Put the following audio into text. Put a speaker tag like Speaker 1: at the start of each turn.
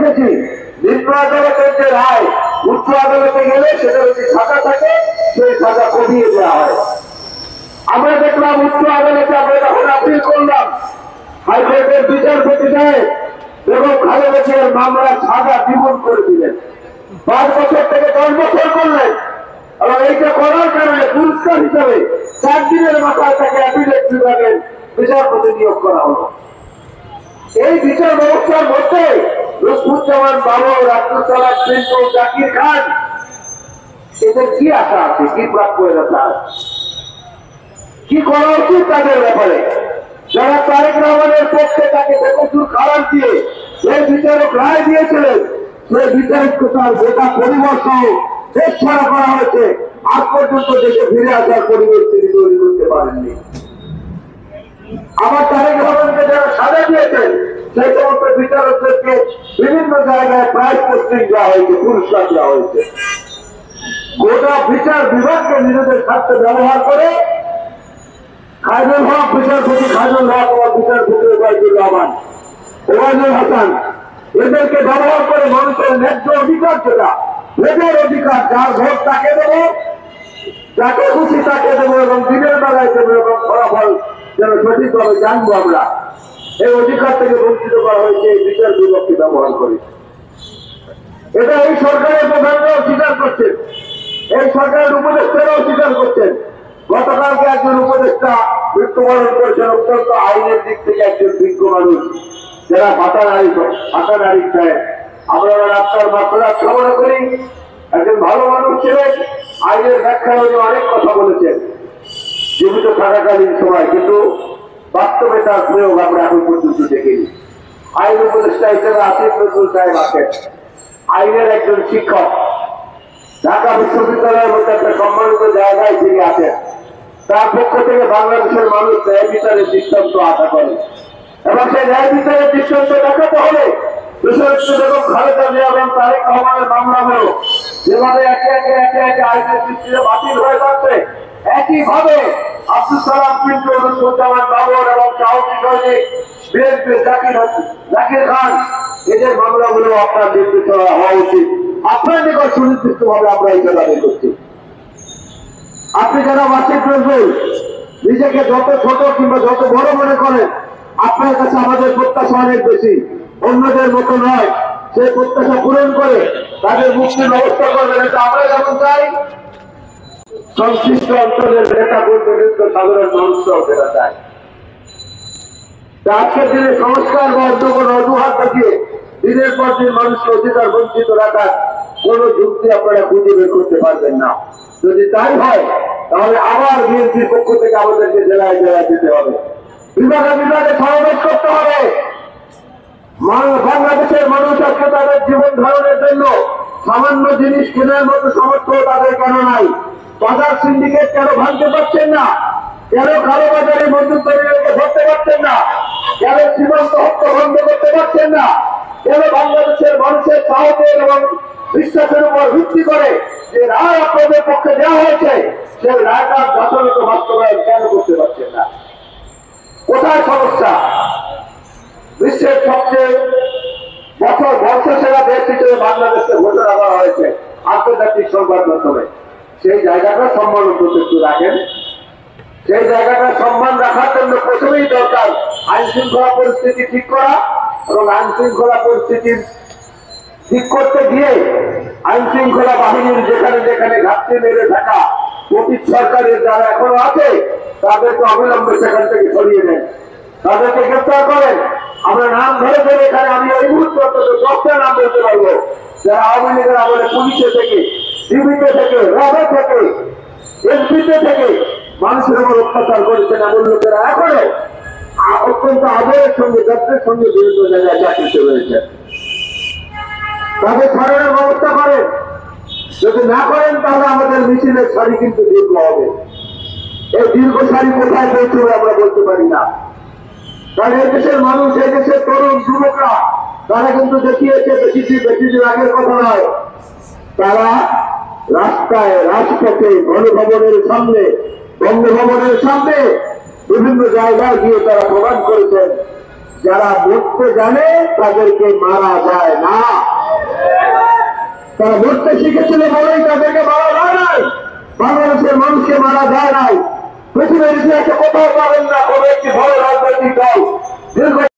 Speaker 1: দেখেছি নিম্ন আদালতের যে রায় উচ্চ আদালতে গেলে সেটা যদি সাজা থাকে সেই সাজা কমিয়ে দেওয়া হয়। আমরা দেখলাম উচ্চ আদালতে আমরা যখন আপিল করলাম হাইকোর্টের বিচারপতি সাহেব বেগম খালেদা জিয়ার মামলার সাজা দ্বিগুণ করে দিলেন, 5 বছর থেকে 10 বছর করলেন। এবং এইটা করার কারণে পুরস্কার হিসাবে 4 দিনের মাথায় তাকে অ্যাপিলেট বিভাগের বিচারপতি নিয়োগ করা হলো। এই বিচার ব্যবস্থার মধ্যে লুৎফুজ্জামান বাবর, আব্দুল সালাম পিন্টু, জাকির খান এদের কি আশা আছে, কি প্রাপ্যতা আছে, কি করা উচিত তাদের ব্যাপারে? যারা তারেক রহমানের পক্ষে তাকে বেকসুর খালাস দিয়ে যে বিচারক রায় দিয়েছিলেন সেই বিচারককে তার গোটা পরিবার সহ দেশ ছাড়া করা হয়েছে, আজ পর্যন্ত দেশে ফিরে আসার পরিবেশ তিনি তৈরি করতে পারেননি। আবার তারেক রহমানকে যারা সাজা দিয়েছেন সেই সমস্ত বিচারকদেরকে বিভিন্ন জায়গায় প্রাইজ পোস্টিং দেওয়া হয়েছে, পুরস্কার দেওয়া হয়েছে। গোটা বিচার বিভাগকে নিজেদের স্বার্থে ব্যবহার করে খায়রুল হক বিচারপতি, খায়রুল হক ও বিচারপতি ওবায়দুর রহমান, ওবায়দুল হাসান এদেরকে ব্যবহার করে মানুষের ন্যায্য অধিকার যেটা ভোটের অধিকার, যার ভোট তাকে দেবো, যাকে খুশি তাকে দেবো এবং দিনের বেলায় দেবো এবং ফলাফল যেন সঠিকভাবে জানবো আমরা, এই অধিকার থেকে বঞ্চিত করা হয়েছে এই বিচার বিভাগকে ব্যবহার করে। এটা এই সরকারের প্রধানরাও স্বীকার করছেন, এই সরকারের উপদেষ্টারাও স্বীকার করছেন। গতকালকে একজন উপদেষ্টা মৃত্যুবরণ করেছেন, অত্যন্ত আইনের দিক থেকে একজন বিজ্ঞ মানুষ, যারা মাথা নারী সাহেব। আমরা রাস্তার মাত্রার কামনা করি, একজন ভালো মানুষ ছিলেন, আইনের ব্যাখ্যায় উনি অনেক কথা বলেছেন জীবিত থাকাকালীন সময়, কিন্তু বাস্তবে তার প্রয়োগ আমরা এখন পর্যন্ত দেখিনি। আইন উপদেষ্টা হিসেবে আসিফ নজরুল সাহেব আছেন, আইনের একজন শিক্ষক, ঢাকা বিশ্ববিদ্যালয়ের মধ্যে একটা সম্মানিত জায়গায় তিনি আছেন। তার পক্ষ থেকে বাংলাদেশের মানুষ ন্যায় বিচারের দৃষ্টান্ত আশা করে এবং সেই ন্যায় বিচারের দৃষ্টান্ত দেখাতে হলে বেগম খালেদা জিয়া এবং তারেক রহমানের মামলাগুলো যেভাবে একে একে আইনের দৃষ্টিতে বাতিল হয়ে যাচ্ছে, একইভাবে আব্দুল সালাম পিন্টু, লুৎফুজ্জামান বাবর এবং সাহসী সৈনিক বিএনপির জাকির খান এদের মামলাগুলো আপনার নির্দেশনা হওয়া উচিত। আপনার নিকট সুনির্দিষ্ট ভাবে আমরা এই দাবি করছি। আপনি যারা আসিফ নজরুল নিজেকে যত ছোট কিংবা যত বড় মনে করেন, আপনার কাছে আমাদের প্রত্যাশা অনেক বেশি, অন্যদের মতো নয়। সেই প্রত্যাশা পূরণ করে তাদের মুক্তির ব্যবস্থা করবেন, এটা আমরা যেমন চাই, সংশ্লিষ্ট অঞ্চলের নেতা কর্মীবৃন্দ সাধারণ মানুষরাও সেটা চায়। আজকের দিনে সংস্কার বা অন্য কোনো অজুহাত দেখিয়ে দিনের পর দিন মানুষকে অধিকার বঞ্চিত রাখার কোন যুক্তি আপনারা খুঁজে বের করতে পারবেন না। যদি তাই হয় তাহলে আবার বিএনপির পক্ষ থেকে আমাদেরকে জেলায় জেলায় যেতে হবে, বিভাগে বিভাগে সমাবেশ করতে হবে। বাংলাদেশের মানুষ আজকে তাদের জীবন ধারণের জন্য সামান্য জিনিস কেনার মতো সামর্থ্য তাদের কেন নাই? বাজার সিন্ডিকেট কেন ভাঙতে পারছেন না? কেন কালো বাজারে মজুতদারীদেরকে ধরতে পারছেন না? কেন সীমান্ত হত্যা বন্ধ করতে পারছেন না? কেন বাংলাদেশের মানুষের সাহসের এবং বিশ্বাসের উপর ভিত্তি করে যে রায় আপনাদের পক্ষে দেওয়া হয়েছে সেই রায়টার যথাযথ বাস্তবায়ন কেন করতে পারছেন না? কোথায় সমস্যা? বিশ্বের সবচেয়ে বর্ষসেরা দেশ হিসেবে বাংলাদেশকে ঘোষণা করা হয়েছে আন্তর্জাতিক সংবাদ মাধ্যমে। সেই জায়গাটা সম্মান একটু রাখেন। সেই জায়গাটা সম্মান রাখার জন্য প্রথমেই দরকার আইন শৃঙ্খলা পরিস্থিতি ঠিক করা, এবং আইন শৃঙ্খলা পরিস্থিতি ঠিক করতে গিয়ে আইন শৃঙ্খলা বাহিনীর যেখানে যেখানে ঘাটতি মেরে থাকা অতীত সরকারের যারা এখনো আছে তাদেরকে অবিলম্বে সেখান থেকে সরিয়ে দেন, তাদেরকে গ্রেফতার করেন। আমরা নাম ধরে ধরে এখানে আমি এই মুহূর্তে অন্তত 10টা নাম বলতে পারবো যারা আওয়ামী লীগের আমলে পুলিশে থেকে, ডিবিতে থেকে, র্যাবে থেকে, এসপিতে থেকে মানুষের উপর অত্যাচার করেছেন। এমন লোকেরা এখনো অত্যন্ত আদরের সঙ্গে যত্নের সঙ্গে বিভিন্ন জায়গায় চাকরিতে রয়েছে। তাদের ছাড়ানোর ব্যবস্থা করেন। যদি না করেন তাহলে আমাদের মিছিলের সারি কিন্তু দীর্ঘ হবে। এই দীর্ঘ সারি কোথায় পৌঁছবে আমরা বলতে পারি না। কারণ এই দেশের মানুষ, এই দেশের তরুণ যুবকরা তারা কিন্তু দেখিয়েছে বেশি দিন আগের কথা নয়। তারা রাস্তায়, রাজপথে, গণভবনের সামনে, বঙ্গভবনের সামনে বিভিন্ন জায়গায় গিয়ে তারা প্রমাণ করেছেন যারা মরতে জানে তাদেরকে মারা যায় না। তারা মরতে শিখেছিল বলেই তাদেরকে মারা যায় নাই। বাংলাদেশের মানুষকে মারা যায় নাই। পৃথিবীর ইতিহাসে কোথাও পাবেন না কোনো একটি বড় রাজনৈতিক দল দীর্ঘ